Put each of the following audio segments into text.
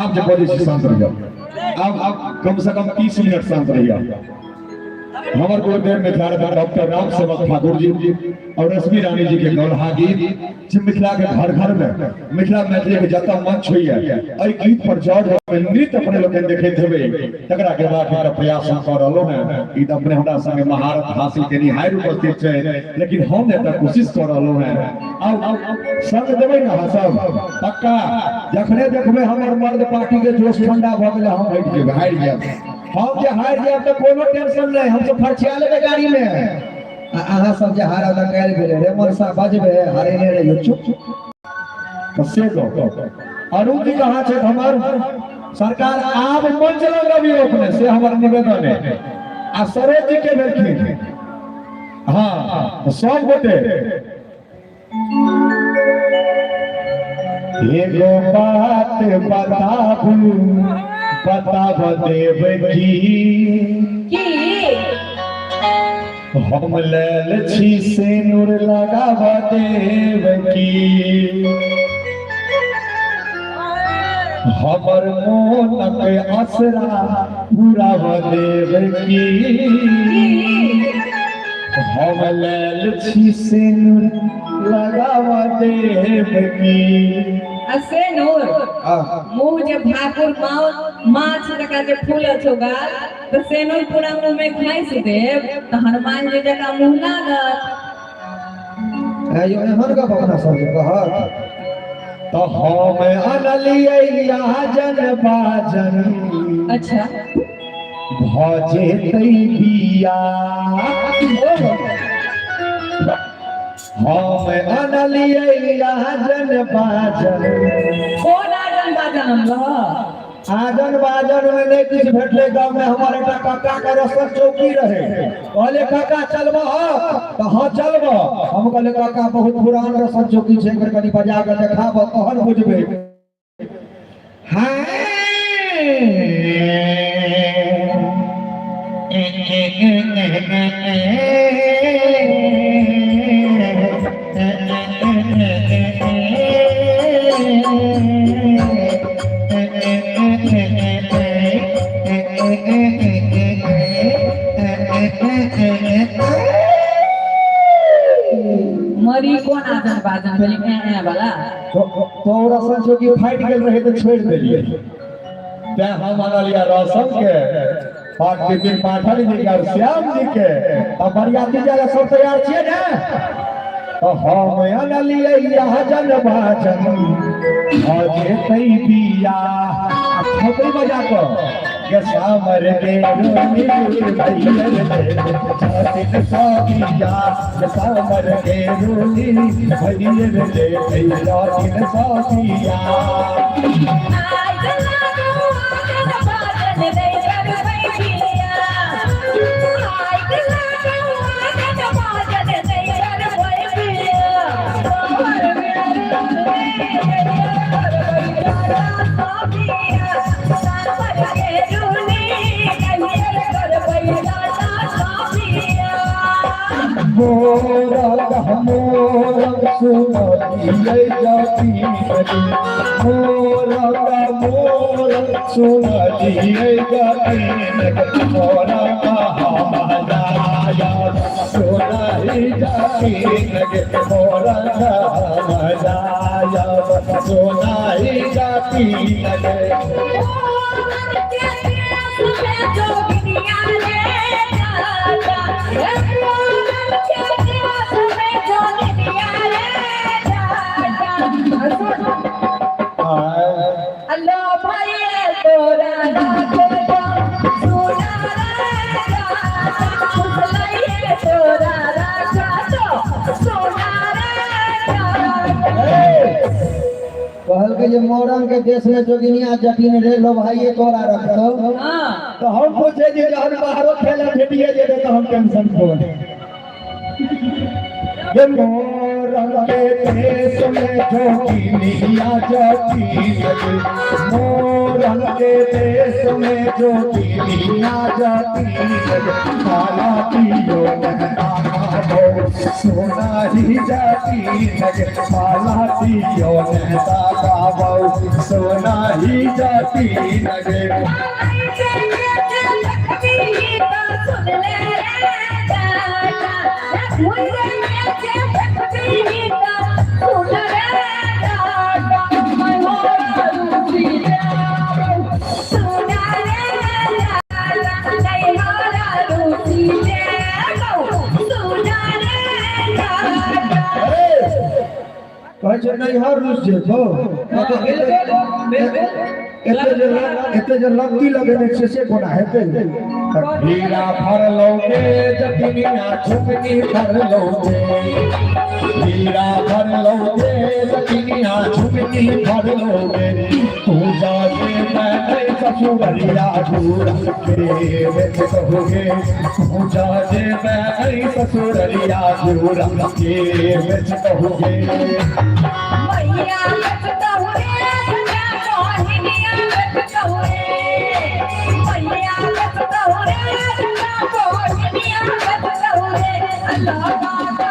आप जब बोले शांत रहिए। आप कम से कम 30 मिनट शांत रहिए। हमारे गुरुदेव मिथिला डॉक्टर राम सेवक ठाकुर जी और रश्मि रानी जी के गौरहा गीत मिथिला के घर घर में मिथिला मैथिली के जत मंच हुई है और गीत पर जोर नृत्य अपने लोग देखे थे तकरा के बाद एक प्रयास हम कर रहलो हैं ई त अपने हमरा संगे महारत हासिल केनी हायर उपस्थित है लेकिन हम एटा कोशिश कर रहलो हैं आओ संग देबै ना सब पक्का जखने देखबे हमर मर्द पार्टी के जोश ठंडा भ गेले हम बैठ के हार जाब हम जे हार जाब त कोनो टेंशन नहीं हम तो फरछिया लेबे गाड़ी में अहाँ सब जे हारा त काल गेले रे मन सा बजबे हारे ने रे चुप तो से गो अरुण जी कहां छे हमर सरकार आब मंच लगाबी अपने से हमर निवेदन है आ सरोज जी के देखिन हां सब गोटे एगो बात बताबू बताब देव की हम लेल छी से नूर लगाब देव की हमर मोन के असरा पूरा देव की हम लेल छी से नूर लगाब देव की असे नूर मुंह जे ठाकुर माछ जका जे फूल छोगा तो से नूर पूरा मुंह में खाई से देव तो हनुमान जी जका मुंह लागत यो एहन का भावना समझ कहत तो हम अनलिया जन बाजन अच्छा भजे तई बिया हम अनलिया जन बाजन कौन आजन बाजन हम आजन बाजन में नहीं कुछ भेटले गांव में हमारे काका का रसर चौकी रहे कहले काका चलबो तो हां चलबो हम कहले काका बहुत पुरान रसर चौकी छे एकर कनी बजा के देखाबो तहन बुझबे हां मरी कौन आजन बाजन भेली वाला तो रसन चौकी फाइट गेल रहे तो छोड़ देलिए ते हम अनलिया रसन के पाठ के पाठन जी के श्याम जी के अब बरियाती जगह सब तैयार छिए ना तो हम अनलिया जन बाजन भजे तई बिया ठोकरी बजा को के सामर के रोनी भैया रे छाती साबिया के सामर के रोनी भैया रे भैया के साबिया आज लागो आजन बाजन दे कर बैठिया आज लागो आजन बाजन दे कर बैठिया सामर के रोनी मोरा सुनाई जाती मोरा सुनाई जाती मोरा महाराजा सुनाई जाती मोरा महाराजा सुनाई जाती अल्लाह भाई तोरा राखो सोना रे तोरा राखो सोना कहल के जे मोरंग के देश में जोगिनिया जटिन रे लो भाई तोरा रखो तो हम पूछे जे जहन बाहरो खेला भेटिए जे तो हम टेंशन खोल ये मोरंग के देश में जोगिनिया जटिन मोरंग के देश में जोगिनिया जटिन काला पियो नहना खाबो सोना ही जाती लगे पालाती क्यों नेता गाबो सोना ही जाती लगे कहै नहीं हर रुस जेबो एते जे लत्ती लगेने छै से कोना हेतै हीरा भर लोगे जतिनिया झुमनी भर लोगे हीरा भर लोगे जतिनिया झुमनी भर लोगे तू जाके मैं ससुरलिया दूर के बेच कहोगे तू जाके मैं ससुरलिया दूर के बेच कहोगे मैया बचता हुए मोहिनिया बचता हुए मैया बचता हुए मोहिनिया बचता हुए अल्लाह बाबा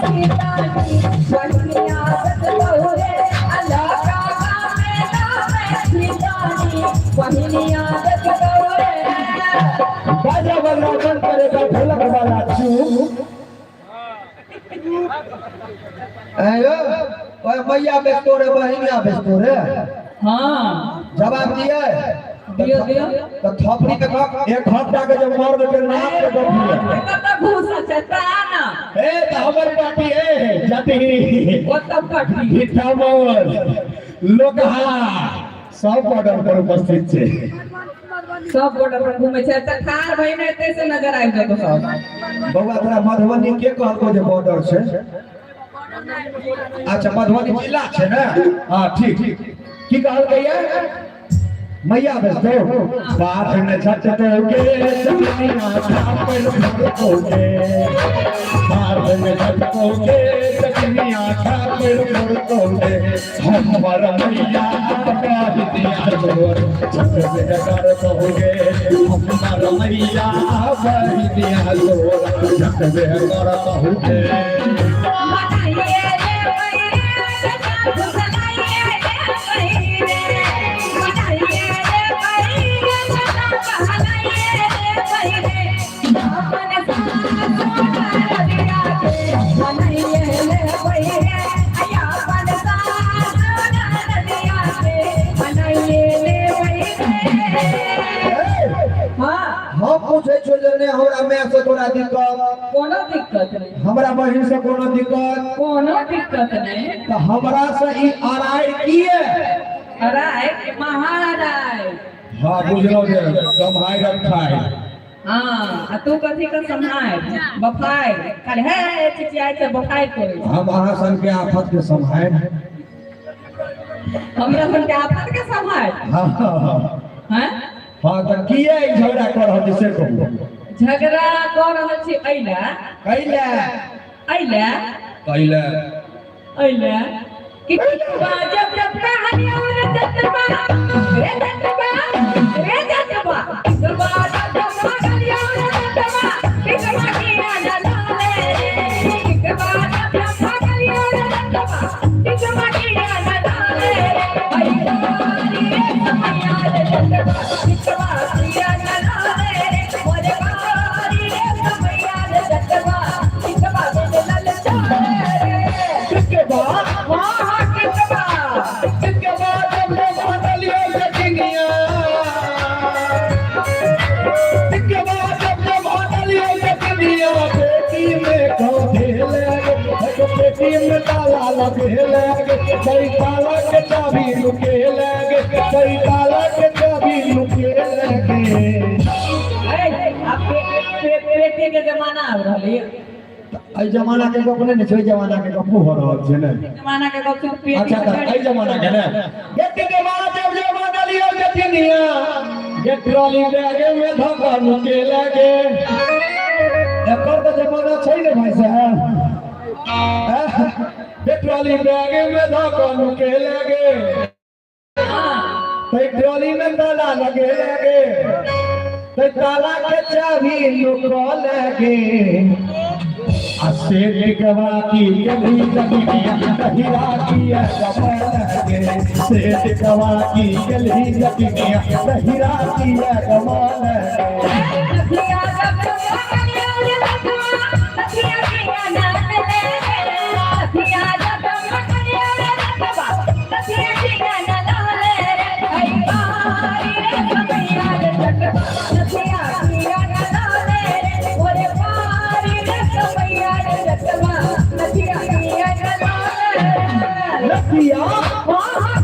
सीता मोहिनिया बचता हुए अल्लाह बाबा सीता मोहिनिया बचता हुए बाजा वाला बन करेगा ढोलक वाला चूप आयो ओए मैया बेचतो रे बहिनिया बेचतो रे हाँ जवाब दिए दियो दियो तो थपड़ी के कप एक हफ्ता के जब मार के नाक के गपिए कता घूसा चताना ए तो हमर पार्टी है जाति वो तब कठी भिठामोर लोकहा सब बॉर्डर पर उपस्थित छे सब बॉर्डर पर घूमे छै त खार भइने एते से नजर आबि जेतो सब बउआ तोरा मधुबनी के कहलको जे बॉर्डर छै अच्छा मधुबनी जिला छै ना हां ठीक की कहलकै ये मैया बेचतो बात में झटकोगे जतिनिया छापर भरकोगे बात में झटकोगे जतिनिया छापर भरकोगे हमर मैया कह दिया जोर छत में कर कहोगे हमर मैया कह दिया जोर छत में कर कहोगे बताइए रे भैया बताइए रे भैया बताइए रे भैया बताइए रे भैया अपने साथ दिया के बनाइए रे भैया अपन साथ दिया के बनाइए रे भैया हां हम पूछे छो जे ने हमरा में से तोरा दिक्कत कोनो दिक्कत नहीं हमरा बहिन से कोनो दिक्कत कोनो दिक्कत नहीं तो हमरा से ई आराई किए अराय महाराय हां बुझलो जे कमाई रखाई हाँ तू कथी का संभाल बफाई कल है चिचियाई से बफाई करे हम अहाँ सन के आफत के संभाल हमरा सन के आफत के संभाल हां हैं हां तो किए ई झगड़ा कर रहल छी से कहू झगड़ा कर रहल छी अइला कैले अइला कैले अइला कि जब जब कहानी और जतबा रे जतबा रे जतबा जब जब कहानी और जतबा कि कहानी ना डाले कि जब जब कहानी और जतबा कि कहानी ना डाले आई रानी समया जतबा कि कहानी ना डाले मोरे बारी समया जतबा कि कहानी लल चाले किसके बाद इसके बाद जब बदलियो जतिनिया इसके बाद जब बदलियो जतिनिया बेटी में कौधे लगे बेटी में ताला लगे लगे कई ताला के चाबी लुके लगे कई ताला के चाबी लुके लगे पेटे के जमाना आ रहले आई जमाना के गप नहीं छै जमाना के गप हो रहल छै ने जमाना के गप पेटे अच्छा तो आई जमाना के ना बेटी के बाद जब बदलियो जतिनिया ये ट्रॉली बैग में धक्का लुके लगे एकर तो जमाना छै ने भाई साहब ये ट्रॉली बैग में धक्का लुके लगे हां कई ट्रॉली में ताला लगे लगे तो ताला के चाबी लुको लगे असे गवा की गली जगिया हीरा की कमल लगे से गवा की गली जगिया हीरा की कमल लगे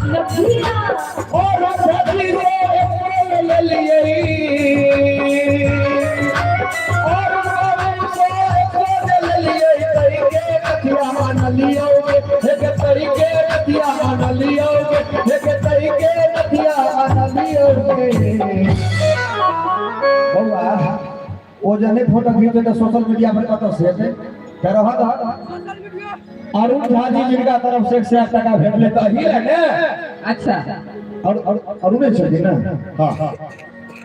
लखिया और सजी रे ले लिए और बाबू से ले लिए तरीके लखिया मान लियोगे एक तरीके लखिया मान लियोगे एक तरीके लखिया मान लियोगे बउआ ओ जने फोटो खींचे तो सोशल मीडिया पर कत से करो हा अरुण झा जी जिनका तरफ से 108 टका भेट लेता ही है ना। अच्छा और अरुण जी ना हां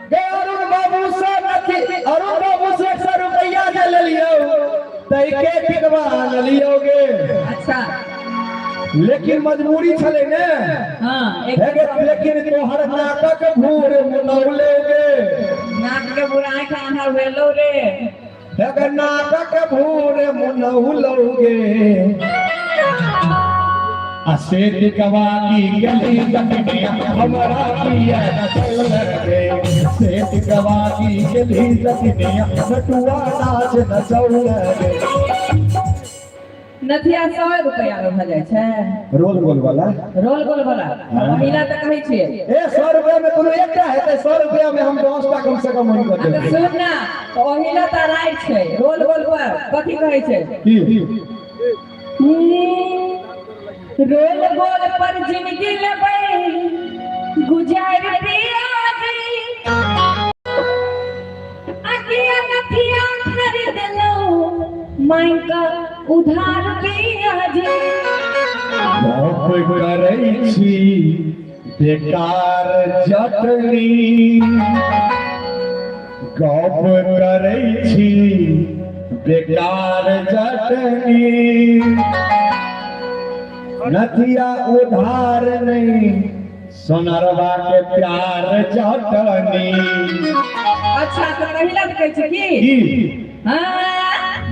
के अरुण बाबू से नथी अरुण बाबू से 100 रुपया जे ले लियो तई के टिकवा ले लियोगे। अच्छा लेकिन मजबूरी छले ने हां लेकिन तोहर नाटक भूर मुनौलेगे नाक के बुराई का आना वेलो रे अगर नाटक भूर मुनौलोगे असे गवा की गली जगिया हमारा पिया चल लगे से गवा की गली जगिया नटुआ नाच नचल लगे नथिया 100 रुपया रो भ जाय छै रोल गोल वाला रोल गोल वाला महिला त कहै छियै ए 100 रुपया में कोनो एकटा हेतै 100 रुपया में हम 10 टा कम से कम मन कर देब। सुन ना महिला त राइट छै रोल गोल पर कथि कहै छै की रोल गोल पर जिंदगी लेबै गुजार दिया जी अकिया नथिया खरीद लो मांगा उधार दिया जी गप करै छी बेकार जटनी गप करै छी बेकार जटनी नथिया उधार नहीं सोनरवा के प्यार जटनी अच्छा तो महिला कहै छै की की हां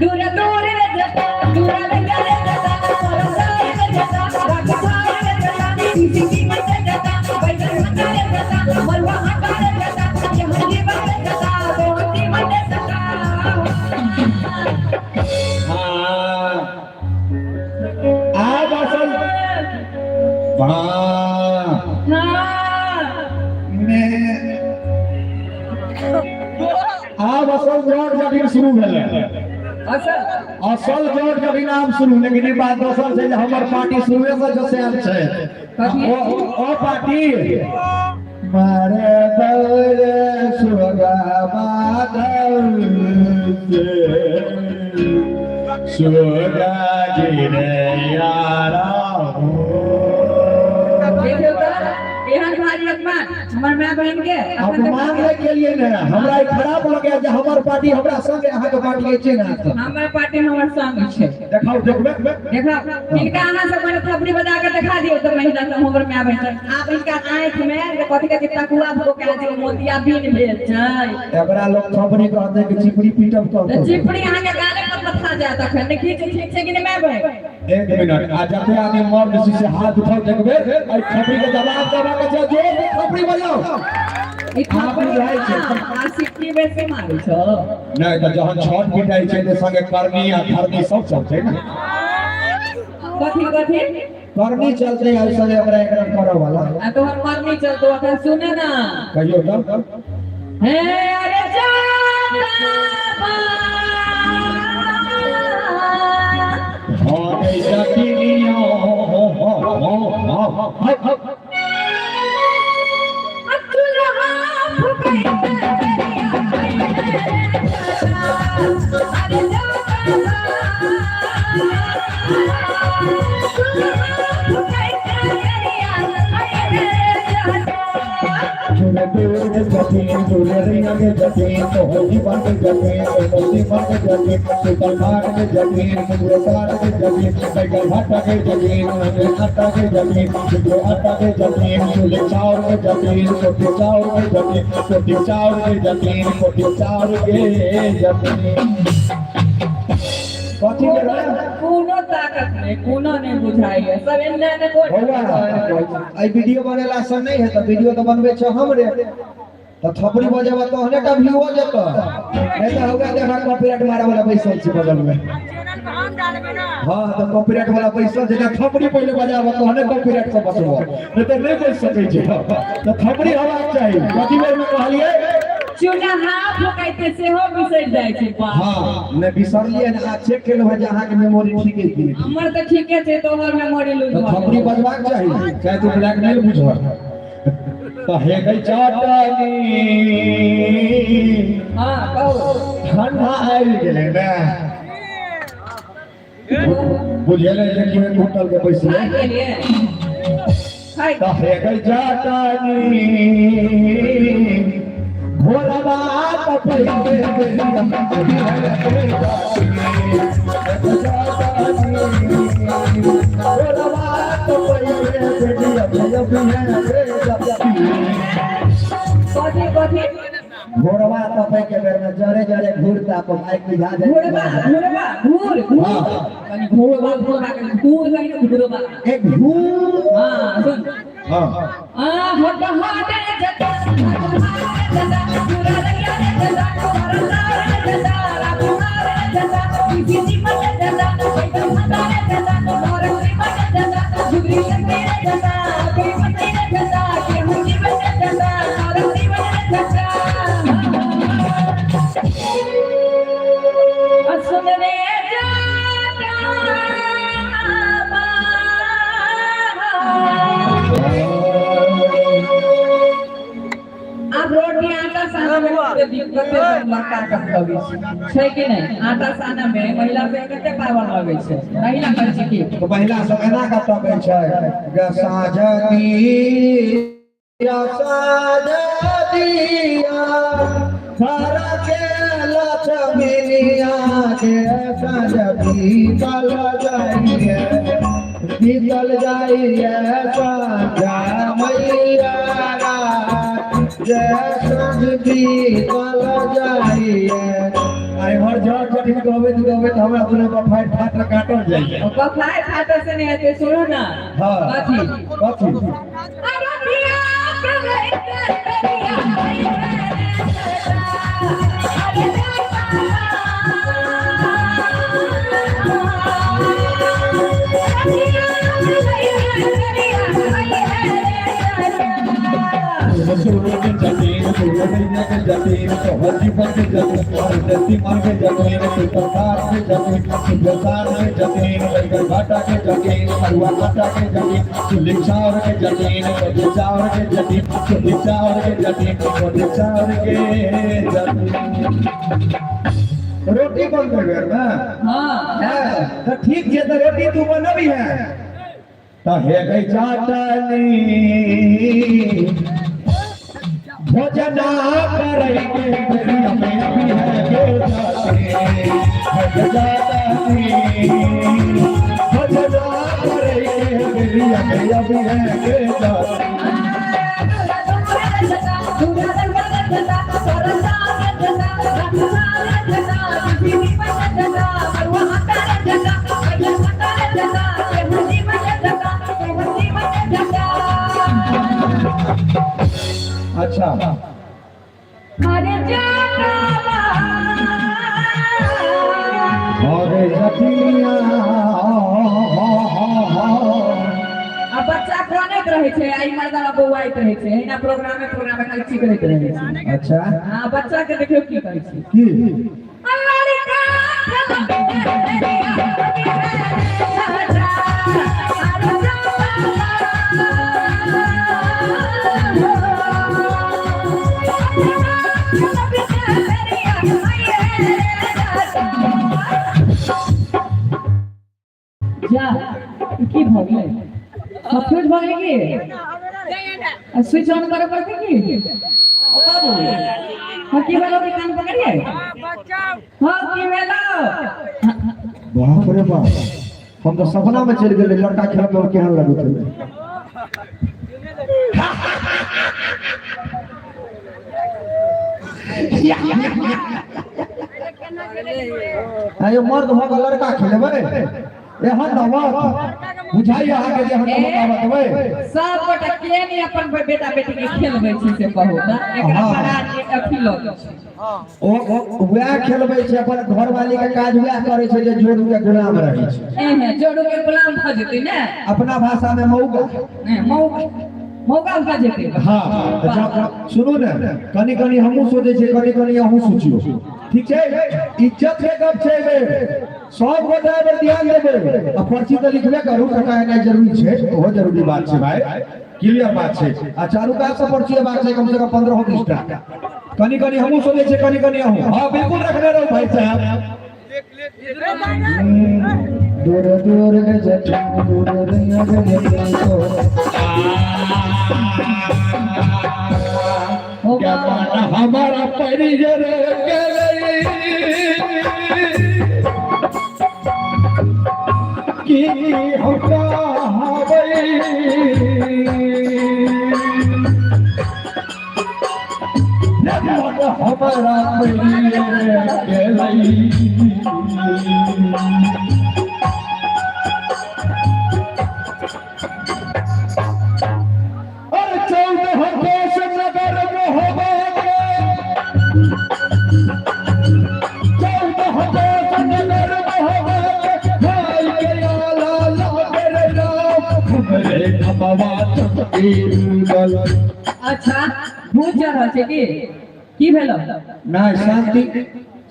दूर दूर रे जता दूर रे जता सरसा रे जता रखा रे जता किसी मत जता बैठन मत रे जता मरवा हटा रे जता ये हल्दी मत जता बेहोती मत जता हाँ आज असल हाँ आब असल जोड़ जमीन शुरू भेलै असल जोड़ जमीन आब शुरू लेकिन ई बात दोसर छै जे हमर पार्टी शुरुए से जो सेल छै ओ पार्टी मारे दौरे सुगा माधव सुगा गिरे यारा देखियो त एहन भारी अपमान हमर माय बहन के अपमान के लिए ना हमरा ई खराब लगे जे हमर पार्टी हमरा संग अहाँ के पार्टी छै ना हमर पार्टी हमर संग छै देखाओ देखबे देखा इनका अहाँ सब मैंने थपड़ी बजा के दिखा दियो तो महिला सब हमर माय बहन आप इनका आंख में कथि के तकुआ भो के जे मोतिया बीन भेल छै एकरा लोग थपड़ी कहते कि चिपड़ी पीटब तो तो चिपड़ी अहाँ के गाले पर पत्थर जाय तखन ने खींच ठीक छै कि नहीं माय बहन एक मिनट आ जते आदमी मर्द से हाथ उठाओ देखबे आई थपड़ी के जवाब देबा के छै जो थपड़ी बजाओ ई थपड़ी रहै छै आ सिक्की में से मारै छो नहीं तो जहाँ छठ पिटाई छै तो संगे करनी आ धरनी सब छै ना कथि कथि करनी चलते ऐसा हमरा एकरा करो वाला आ तोहर मरनी चलतो अखन सुने ना कहियो तब हे अरे जाना हाँ ऐसा की नियो दूर दूर के जमीन दुलरिया के जमीन तो होली बन के जमीन होली बन के जमीन सुल्तान के जमीन मुगलसार के जमीन बैगल भाटा के जमीन आटा के जमीन आटा के जमीन चूल्हे चावल के जमीन कोटी चावल के जमीन कोटी चावल के जमीन कोटी चावल के जमीन कथी के रहा कोनो ताकत नहीं कोनो नहीं बुझाई है सब एन्ने ने बौआ आई वीडियो बनेला आसान नहीं है तो वीडियो तो बनबे छ हमरे तो थपड़ी बजावा तो हने का व्यू हो जत नहीं तो होगा देखा कॉपीराइट मारे वाला बैसल छी बगल में हां तो कॉपीराइट वाला बैसल जेना थपड़ी पहले बजावा तो हने कॉपीराइट से बचबो नहीं तो नहीं बच सकै छी तो थपड़ी होबाक चाहिए कथी बेर में कहलिए चूल्हा हाथ लगाइते से हो बिसर जाय छै बात हां ने बिसरलिए ना चेक केलो है जहां के मेमोरी ठीक है कि हमर त ठीके छै तोहर मेमोरी लूज तो थपड़ी बजबाक चाहिए चाहे तू ब्लैकमेल बुझ तो हे गई चाटनी हां कहू ठंडा आबि गेलै ना बुझेले जे कि होटल के पैसे आ गेलिए हाय तो हे गई चाटनी भोरवा कपड़े कथी कथी घोड़वा तपे के बेर में जरे जरे घूरता तो माइक बुझा दे घोड़वा घूर कनी घोड़वा के घूर नहीं घोड़वा एक घूर हां सुन हां हट हट जता पूरा लगिया जता तुम्हारा जता राकुमार जता किसी मत जता एकदम हमारे जता तुम्हारा मत जता जुगरी लगे जता कोई मत जता के मुझे मत जता और मत जता असुनने अब रोटी आटा साना में दिक्कत लड़का कभी छै कि नहीं आटा साना में महिला पे कते पावर लगे छै महिला कर छै की तो महिला सब एना कतबै छै ग साजती या साजदिया सारा के लक्ष्मीनिया के साजती कल जाइए बीतल जाइए साजा मैया जय साजती कल जाइए आई हर जगह कठिन कहबे तो हमरा दुनो पर फाइट फाट काटल जाइए कफाय फाटा से नहीं आते सुनो ना हां कथी कथी अरे पिया जमीन के जमीन तो हल्दी पर के जमीन और दस्ती मार के जमीन सुल्तान के जमीन सुल्तान के जमीन बैगन भाटा के जमीन हलवा आटा के जमीन चूल्हे चावल के जमीन कोटी चावल के जमीन चूल्हे चावल के जमीन कोटी चावल के जमीन रोटी बन गई ना हां तो ठीक है तो रोटी तू बनबी है तो हे गई चाटनी भोजना करे के बेरिया में भी है भोजना करे के बेरिया में भी है अच्छा अरे अरे जतिया अब बच्चा कानैत रहे छै आई मर्दा बौआइत रहे छै एना प्रोग्राम खाली ठीक रहैत रहे छै अच्छा हां बच्चा के देखियो की करै छै की जा की भऽ गेलै सब कुछ भऽ गेलै की स्विच ऑन करे पड़ते की हाँ की वाला भी कान पकड़िए हाँ की वाला बाप रे बाप हम तो सपना में चल गए लड़का खेलत और केहन लगत है आयो मर्द भग लड़का खेलेबे एहन दवा बुझाई आहा के जे हम बतावत सब गोटा के नहीं अपन बेटा बेटी के खेलबै छी से कहू ना एकरा बड़ा अथी लग ओ वह खेलबै छै अपन घरवाली के काज वह करे छै जे जोड़ू के गुलाम रहै छै एहे जोड़ू के गुलाम भ जेतै ने अपना भाषा में मौगा मौका भ जेतै हां सुनो ने कनी कनी हमहु सोचे छै कनी कनी अहू सोचियो ठीक छै इज्जत के गप छै बे सब गोटा पर ध्यान देबे आ पर्ची त लिखबे करू टका एना जरूरी छै ओहो जरूरी बात छै भाई क्लियर बात छै आ चारू कात से पर्ची बात छै कम से कम 15-20 टा कनी कनी हमहु सोचे छै कनी कनी अहू हां बिल्कुल रखने रहो भाई साहब दूर दूर के जट दूर दुनिया के देखो क्या पाना हमारा परिजन के कि हम कहावई हमारा परिजन के अच्छा भूत जा रहल छै की भेलो ना शांति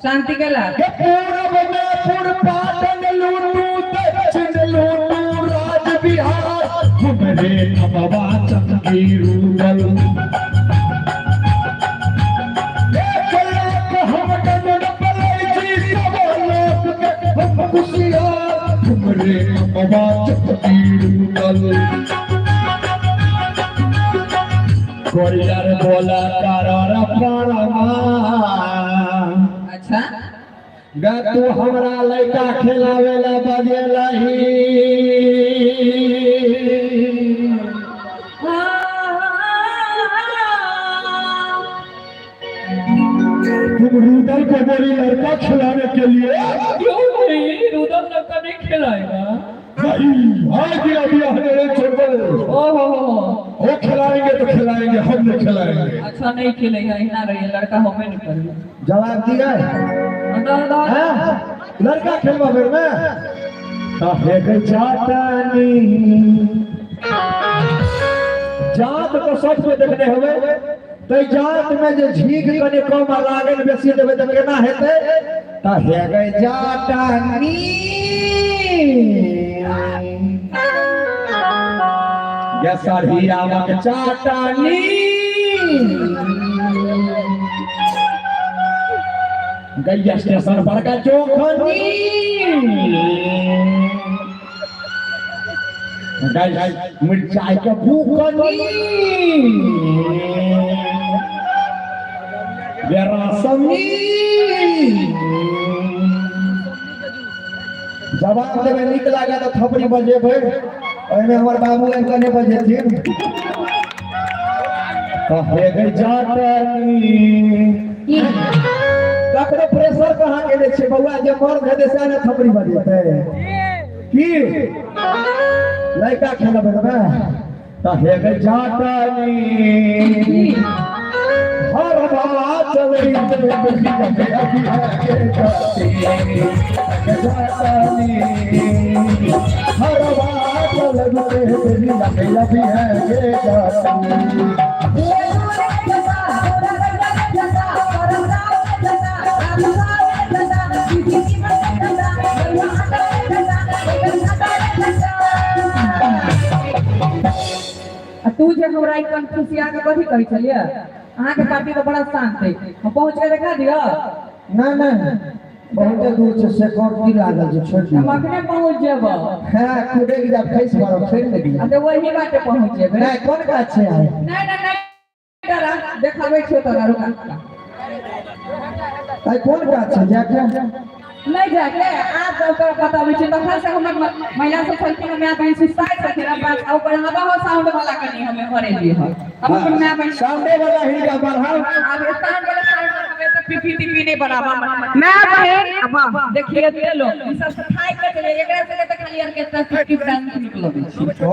शांति केला पूरब में पूर्वाटन लूटू दक्षिण लूटू राज बिहार हमरे नमवा चमकी रूगल एक लाख हम कमर पलै छी सब लोक के हम खुशियार हमरे नमवा चमकी रूगल कोरियर बोला करार परमा अच्छा गा तू हमरा लड़का खिलावेला बजेलही तुम रूदल को बोली लड़का खिलाने के लिए क्यों नहीं रुदल लड़का नहीं खिलाएगा भाई आज ही अभी हमें छोड़ ओहो वो खिलाएंगे तो खिलाएंगे हम नहीं खिलाएंगे अच्छा नहीं खिलेगा इतना रहिए लड़का हमें नहीं करेगा जवाब दिया लड़का खेलवा फिर में जातानी जात को सबको देखने हुए तो जात में जो झीक कने कम लागल बेसी देबे त केना हेतै त हेगै जातानी या सरहियावा के चाटानी गैया स्टेशन पर का चोखनी गाइस मिर्चाई के भूखनी बेरसमी जवाब देवे निक लागे तो थपड़ी बजेबै ओइमे हमर बाबू कने बजेथिन तो हेगै जाटनी ककरो प्रेशर कहाँ के छै बौआ जे मर्द हेतै से ने थपड़ी बजेतै की लड़का खेलबै ना तो हेगै जाटनी हर बात चलै अभी है जाटनी हर बात चलै अभी है जाटनी तू जे हमरा एक खुशिया के कथी कहै छलिए अहाँ के पार्टी तो बड़ा शांत है हम पहुंच के देखा दियो ना ना बहुत दूर से सेकंड की लागल जे छोड़ हम अखने पहुंच जेबो हां खुदे के जब फेस मारो फेर में दिया अबे वही बाटे पहुंच जेबे नहीं कौन का अच्छे आए नहीं डरा देखावे छो तोरा रुका आई कौन का अच्छे जाके नहीं जाके आप तो बतावे छी तखन से हमर महिला सब छलखिन मैं बहन सुसाइड छलखिन बात और बढ़ावा हो साउंड वाला कनी हमें करे लिए हो हम अपन मैं बहन साउंड वाला ही का बढ़ाओ अब स्टैंड वाला साउंड हमें तो पीपीटीपी नहीं बढ़ावा मैं बहन अब देखिए ते लो ई सब सफाई के चले एकरा से तो खाली ऑर्केस्ट्रा 50 डांस निकलो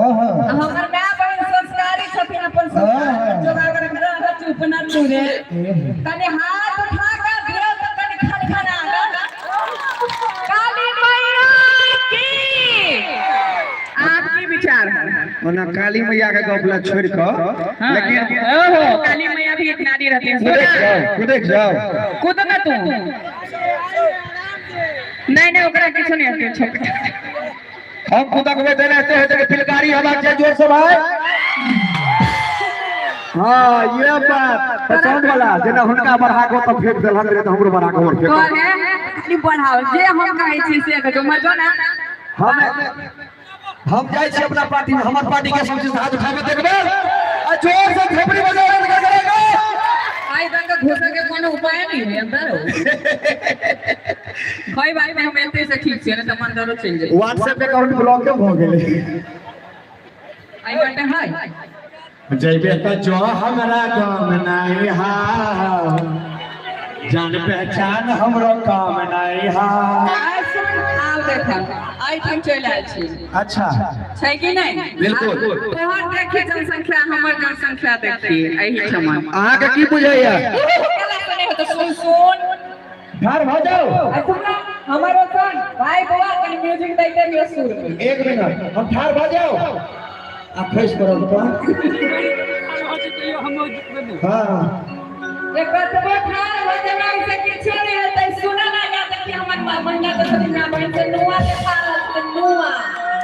ओहो हमर मैं बहन संस्कारी छथिन अपन संस्कार जोगागर रह चुप न तुरे तने हाथ उठा के दियो तो तने खनखना काली मैया की आपकी विचार है ओना काली मैया के गपला छोड़ के लेकिन ओहो काली मैया भी एक नारी रहती है देख जाओ कूद ना तू नहीं ओकरा किछ नहीं आते छोड़ हम कूदक में देने से है फिलकारी हमारे से जोर से भाई हां ये बात साउंड वाला जेना हुनका बढ़ा को तो फेंक देलन रे तो हमरो बढ़ा को और फेंक कौन है खाली बढ़ाओ जे हम कहै छी से जो मर जो ना हम जाय छी अपना पार्टी में हमर पार्टी के सब चीज हाथ उठा के देखबे आ जोर से थोपड़ी बजाओ के करेगा आई दंग घोषा के कोनो उपाय नहीं है अंदर भाई भाई मैं मिलते से ठीक से ना मंदरो चल जाए व्हाट्सएप अकाउंट ब्लॉक हो गेले आई बटे हाय जइबे त जो हमरा काम नहीं हा जान पहचान हमरो काम नहीं हा आई सुन आओ देखा आई तुम चल आए छी अच्छा छै कि नहीं बिल्कुल तोहर देखी जनसंख्या हमर जनसंख्या देखी एही समान अहाँ के की बुझाइया केला से नहीं हो तो सुन घर भ जाओ सुन हमारो सुन भाई बुआ कनी म्यूजिक दैते भी सुर में एक मिनट हम ठार भ जाओ आ फेस करो तो हां एक कतबो ठार हो जाना से किछ नहीं होतै सुना ना या देखी हमर बंदा तो सब ना बहन से नुआ के पार नुआ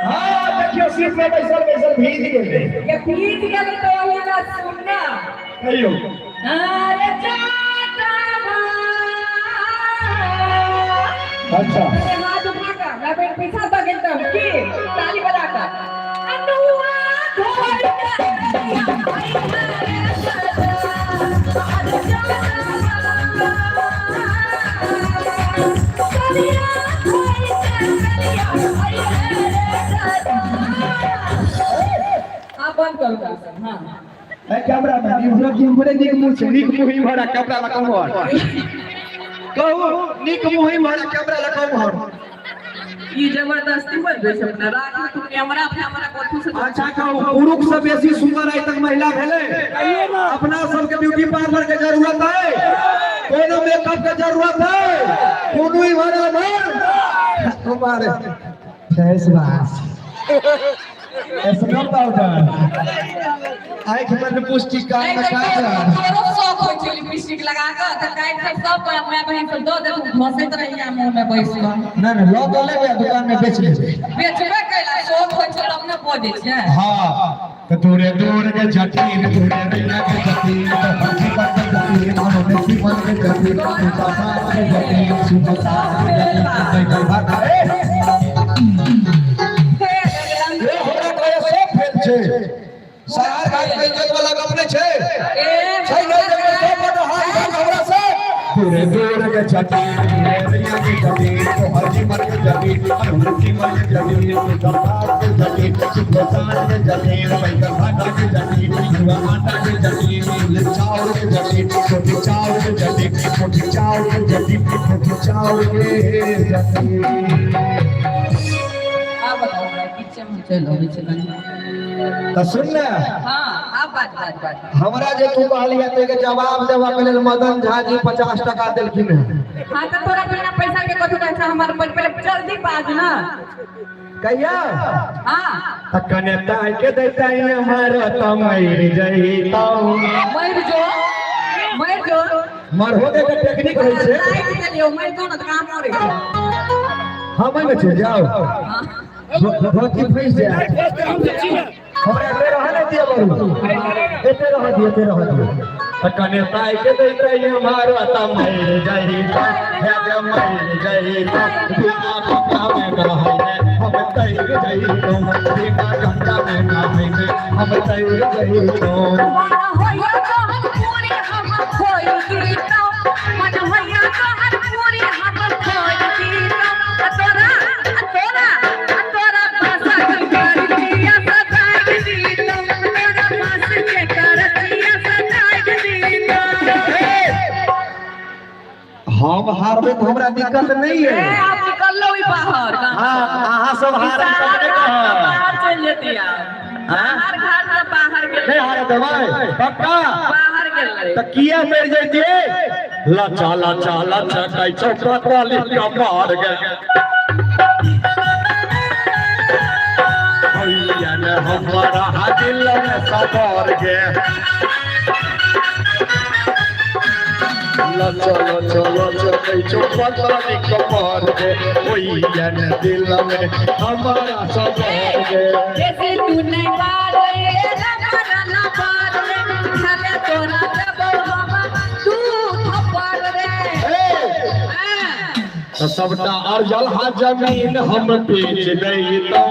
हां देखियो सीट में बैसल भीज गेले ये भीज गेल तो वही ना सुनना कहियो अरे जाता अच्छा अरे हाथ उठा का मैं बैठ पीछा तो गिनता हूं की ताली बजा का अनुआ आप बंद करो हां ए कैमरा मैन इधर की हमरे निक मुंह से निक मुंह ही भरा कैमरा लगाओ कहू निक मुंह ही भरा कैमरा लगाओ ई जबरदस्ती मत दे सकता रात में तू कैमरा कोठू से अच्छा कहू पुरुष से बेसी सुंदर आई तक महिला भेले अपना सब के ब्यूटी पार्लर के जरूरत है कोनो मेकअप के जरूरत है कोनो ही भरा भर हमारे फेस वाश ऐसा पाउडर आँख में पुष्टिकार तोरो शौक होय छै लिपस्टिक लगा के त काट के सब मैं बहन को दो दे तू घसैत रहिया मुंह में बैस के ना ना लो तो लेबे दुकान में बेच लेबे बेचबे कैला शौक होय छै तब न बोझे छै हां तो दूरे दूर के जटीन दूरे रैया के जटीन तो हंसी पर के जटीन और में सीमन के जटीन तो पापा के जटीन सुमता के जटीन कई भाग ए हमरा कहे सब फेल छै शहर घाट में इज्जत वाला अपने छै छै नहीं जब सब पर हाथ हमरा से दूरे दूर के जटीन दूरे रैया के जटीन तो हंसी पर के जटीन और हंसी पर के जटीन तो पापा के जटीन सुमता के जटीन कई भाग के जटीन हुआ आटा के जटीन चावल के जटीन छोटी चावल के जटीन छोटी चावल के जटीन छोटी चावल के जटीन आप बताओ पीछे में चलो पीछे तो सुन ले हां आप बात हमरा जे तू कहलिया ते के जवाब देवा के लेल मदन झा जी 50 टका देलखिन है हां तो तोरा बिना पैसा के कथु पैसा हमार पहले जल्दी बाज ना कहिया हां त कनेता के देता है हमारा तमैर जईता मर जो मर हो दे के टेक्निक होई छै लाइट के लियो मर जो न काम हो रही हम में चल जाओ हां धोती फंस जाए हमरा के रहने दिया बरू एते रह दिए कने ताई के देते हमारा तमैर जईता हे जमैर जईता बिना गंगा में नहाए हम तैर जईतो बिना गंगा में नहाए हम तैर जईतो मन होया कहन पूरी हम खोई गीतो मन होया कहन पूरी हम खोई गीतो तोरा भाषा की करतिया सताई गीतो तोरा भाषा के करतिया सताई गीतो हम हारबे तो हमरा दिक्कत नहीं है। आप निकल लो बाहर हां अहाँ सब हारब बाहर चल जेती बाहर घर से बाहर गेल नहीं हारे दवाई पक्का बाहर गेल त किया मर जइते ला चाला चकाई चौका वाली का मार गए भैया ने हमारा दिल में सवार गए चलो चकाई चौका वाली का मार गए भैया ने दिल में हमारा सवार गए जैसे तू नहीं बारे हमारा ना बारे चले तोरा देबो बाबा तू थप्पड़ रे तो सबटा अर्जल हा जमीन हम बेच दैतो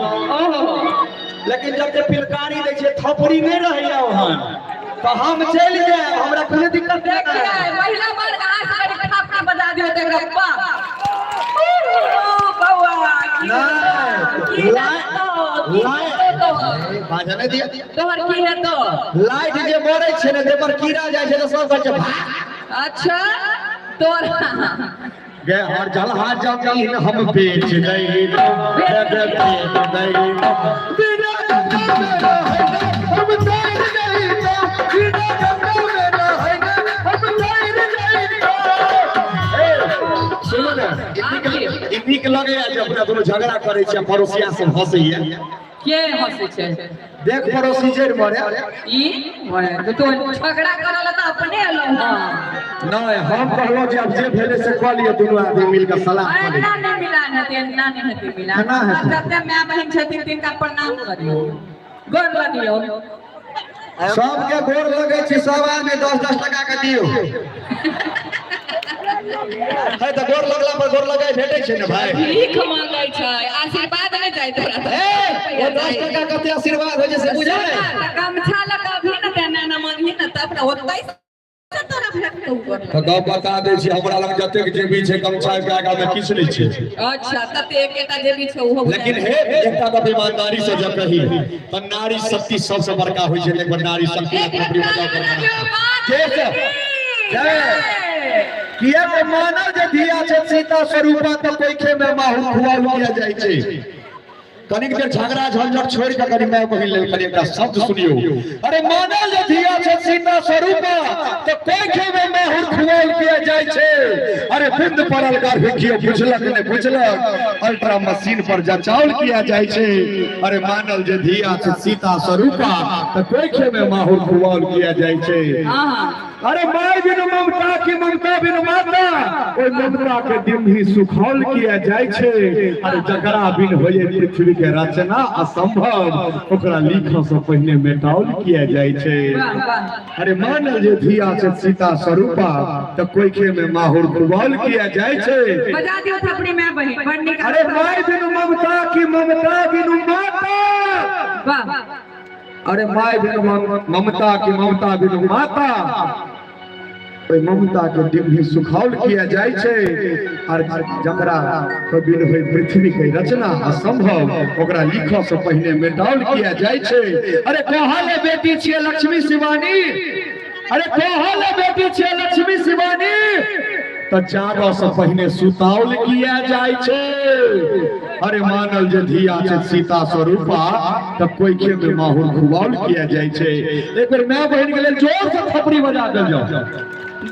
लेकिन जब जे पिलकारी दै छै थपड़ी नहीं रहैया ओहन तो हम चल जाए हमरा कोनो दिक्कत नहीं देखिए है। महिला वर्ग आज करी थापड़ी बजा दियो तेरा बा ओ बौआ की बाजा नहीं दिया तोहर की है तो लाइट जे बरै छै ने जे पर कीड़ा जाय छै तो सब कहै छै भाग अच्छा तोरा गे अर्जल हा जमीन हम बेच दैतो बेच दैतो बिना गंगा में रहै हम तैर दैतो बिना गंगा में रहै हम तैर दैतो सुनो ने इतनी के लगे जब अपना दोनों झगड़ा करे छै पड़ोसिया सब हंसैया के हंसे छे देख पड़ोसी जड़ मरे ई मरे तो झगड़ा करल त अपने अलो हां नहीं हम कहलो जे अब जे भेले से कह लिए दोनों आदमी मिलकर सलाह कर ना नहीं मिला ना ते ना नहीं हती मिला ना है तब मैं बहन छथिन तिनका प्रणाम करियो गोर लगियो सबके गोर लगे छी सब आदमी 10-10 टका के दियो है त गोर लगला पर गोर लगाई भेटै छै ने भाई भीख मांगै छै आशीर्वाद नहीं जाय तोरा ए 10 टका कते आशीर्वाद हो जे से बुझै गमछा लगा भी न देना न मांगी न तब होतै तोरा भेटतौ तो गाँव बता दे छी हमरा लग जतेक जेबी छै गमछा के आगा में किछ नहीं छै अच्छा तते एकेटा जे भी छै ओहो लेकिन हे एकटा बात ईमानदारी से जब कही तो नारी शक्ति सबसे बड़का होय छै लेकिन नारी शक्ति अपनी बजाव कर किया के मानव जे धिया छै सीता स्वरूपा तो कोई खे में माहू खुआल किया जाय छै कनिक देर झगड़ा झंझट छोड़ के कनी मैं बहिन लेल कनी एकटा शब्द सुनियो अरे मानव जे धिया छै सीता स्वरूपा तो कोई खे में माहू खुआल किया जाय छै अरे बिंद पड़ल गर्भिकियो बुझलक ने बुझलक अल्ट्रा मशीन पर जचाउल किया जाय छै अरे मानव जे धिया छै सीता स्वरूपा तो कोई खे में माहू खुआल किया जाय छै हां अरे माय बिन ममता की ममता बिन माता ओय ममता के डिम्ही सुखौल किया जाय छै अरे जकरा बिन होए पृथ्वी के रचना असंभव ओकरा लिखा से पहले मेटाउल किया जाय छै अरे मानव जे धिया छै सीता स्वरूपा तो कोई खे में माहुर खुआल किया जाय छै बजा दियो थपड़ी में बहन बन्नी का अरे माय बिन ममता की ममता बिन माता वाह अरे माय बिन ममता की ममता बिन माता ओय ममता के डिम्ही सुखौल किया जाय छै और जकरा बिन होय पृथ्वी के रचना असंभव ओकरा लिखो से पहले मेटाउल किया जाय छै अरे कहले बेटी छियै लक्ष्मी शिवानी अरे कहले बेटी छियै लक्ष्मी शिवानी तो जागो से पहले सुताउल किया जाय छै अरे मानल जे धिया छै सीता स्वरूपा तो कोई के में माहौल खुआउल किया जाय छै एक बार मैं बहन के लेल जोर से थपड़ी बजा दे जाओ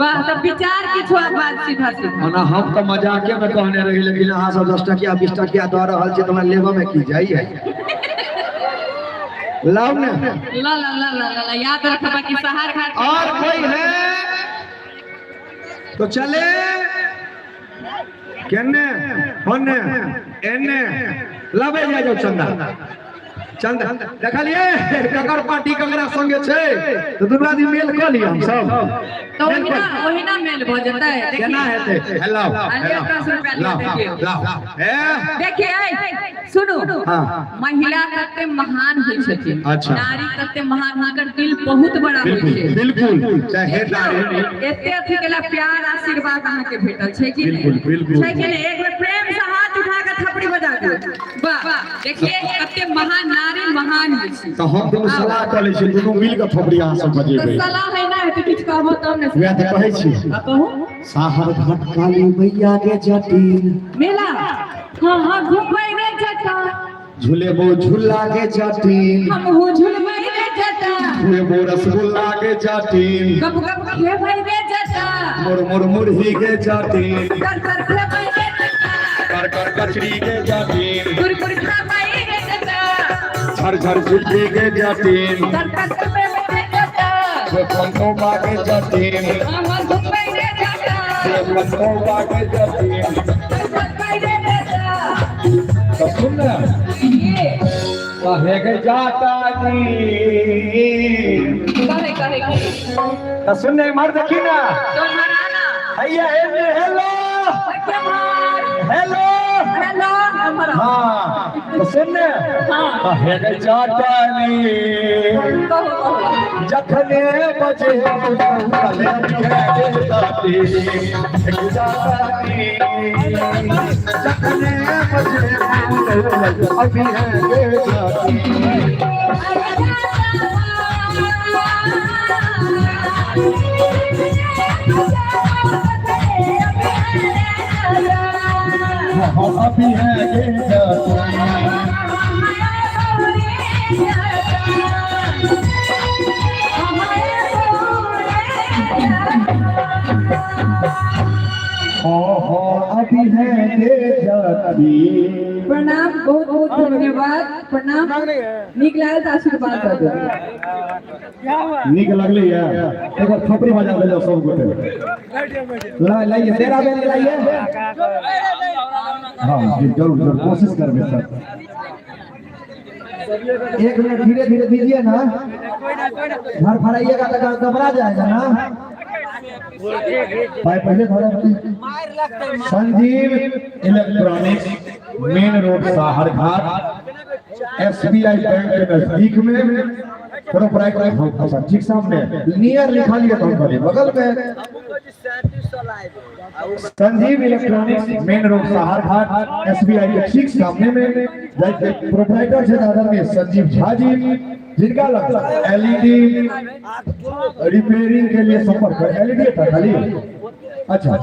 वाह तब विचार किछु बात सीधा सीधा ना हम तो मजाके में कहने रही लेकिन अहाँ सब 10 टकिया 20 टकिया दऽ रहल छी तो हमरा लेबो में की जाई है लाओ ने ला ला ला ला ला याद रखबा कि सहार घाट और कोई है तो चले केने होने एने लावे जा जाओ चंदा चल देखा लिए ककर पार्टी ककरा संगे छे तो दुनू आदमी मेल क लिया हम सब तो ओहिना मेल भ जतै केना हेतै हेलो देखिए सुनो महिला कते महान होय छथिन अच्छा। नारी कते महान हुनकर दिल बहुत बड़ा होय छै बिल्कुल चाहे नारी एते अथी केला प्यार आशीर्वाद अहाँ के भेटल छै कि नहीं बिल्कुल छै कि नहीं एक बेर प्रेम से हाथ उठा के थपड़ी बजा दो वाह देखिए कते महान नारी महान होय छै तो हम दुनू सलाह क लै छी दुनू मिल के थोपड़ी अहाँ सब तो बजेबै सलाह है ना है तो किछ कहबो तब ने वएह त कहै छी कहू साहर घाट काली मैया के जटिन मेला हां घुमबै रे जटा झूले वो झूला के जटिन हम हो झुलबै रे जटा हुए वो रसगुल्ला के जटिन गप गप खेबै रे जटा मुर मुरही के जटिन कर कर खेबै रे जटा कर कचरी के जटिन गुर गुर खेबै रे जटा झर झर झुट्टी के जटिन कर कर खेबै रे जटा वो पंतोबा के जटिन हम घुमबै रे जटा वो पंतोबा के जटिन खेबै रे जटा तो सुन ना ये कहे के जाता जी कहे तो सुनने मर देखी ना तो मराना भैया हेलो हेलो हेलो नंबर हाँ तो सुनने हाँ कहे के जाता नी कहो जखने बजे कले के जाती जाता नी जखने बजे अभी है के जाती अभी है के जाती अभी है के जाती प्रणाम बहुत बहुत धन्यवाद प्रणाम नीक लागल तऽ आशीर्वाद दऽ देबै नीक लगली है एक बार थपड़ी बजा दे जाओ सब गोटे लाइए तेरा बेल लाइए हाँ जी जरूर जरूर कोशिश करबे सर एक मिनट धीरे धीरे दीजिए ना घर फराइएगा तो घबरा जाएगा ना भाई पहले Sanjeev electronics main road Saharghat SBI bank के नजदीक में प्रोप्राइटर ठीक सामने नियर लिखा लिया कंपनी बगल में Sanjeev electronics main road Saharghat SBI के ठीक सामने में प्रोप्राइटर से दादा में संजीव झा जी जिनका LED रिपेयरिंग के लिए संपर्क कर LED था खाली अच्छा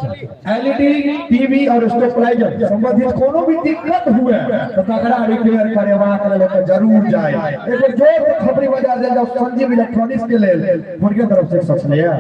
LED टीवी और स्टेबलाइजर संबंधित कोनो भी दिक्कत हुए तो तगड़ा रिपेयर करेवा करे तो जरूर जाए एक जोर खपरी बजा दे संजीव इलेक्ट्रॉनिक्स के लिए उनके तरफ से सच लिया